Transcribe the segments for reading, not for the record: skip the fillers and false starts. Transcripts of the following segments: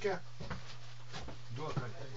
tokia. Duok ateis.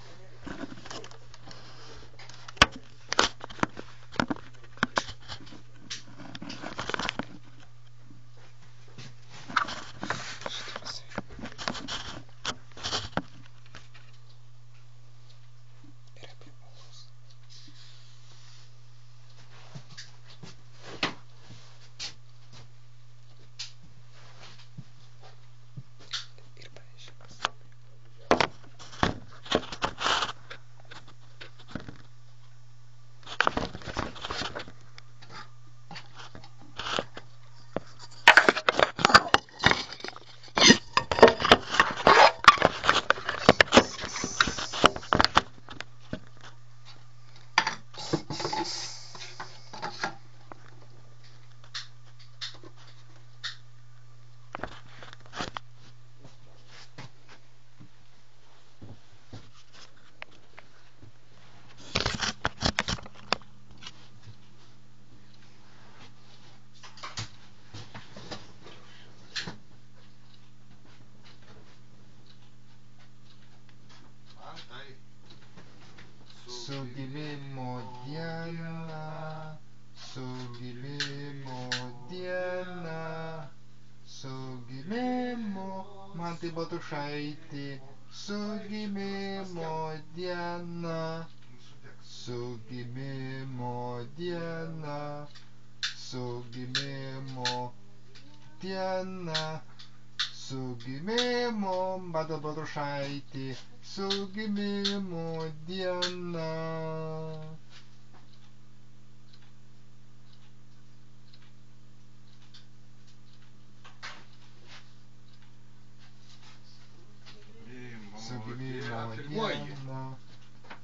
Sugimimo diena, sugimimo diena, sugimimo Mantai Baltrušaitį, sugimimo diena, sugimimo diena, sugimimo diena, sugimimo Mantai Baltrušaitį, sugimimo diena. Sugimimo diena.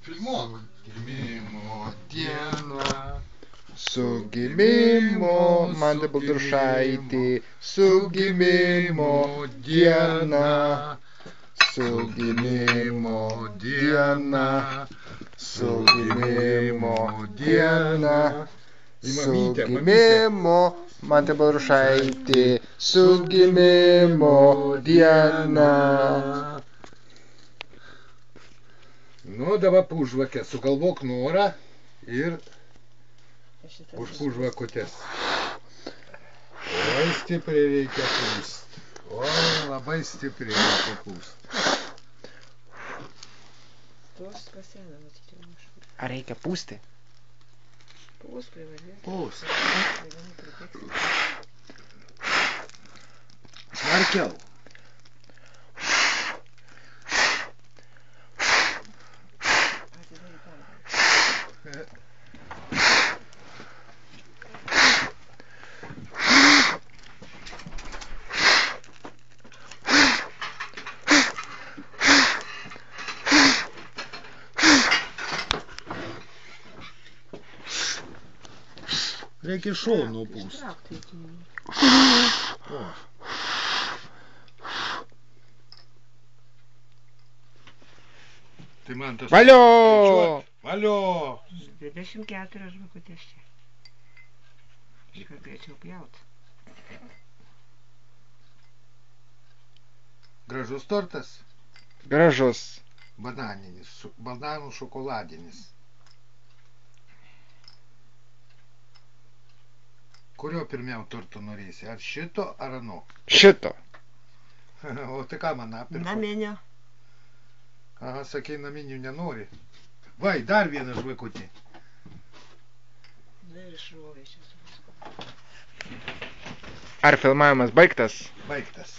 Filmuok. Sugimimo diena. Sugimimo Mantai Baltrušaitį, sugimimo diena. Sugimimo diena, sugimimo diena, sugimimo Mantai Baltrušaitį, sugimimo diena. Nu, dabar pužvakę, sugalvok norą ir užpužvakutės. Oi, stipriai reikia pūst. Oi, labai stipriai reikia pūst. Ar reikia pūsti? Pūst privalės. Pūst. Smarkiau. Reikia šono pūst. Tai man tas... Valio! Valio! 24 žvakutės čia. Aš galėčiau pjaut. Gražus tortas. Gražus. Bananinis, bananų šokoladinis. Kurio pirmiau torto norėsi? Ar šito, ar ano? Šito. O tai ką man apirko? Naminio. Aha, sakei, naminių nenori. Vai, dar vieną žvakutį. Na ir išrovė čia su visku. Ar filmavimas baigtas? Baigtas.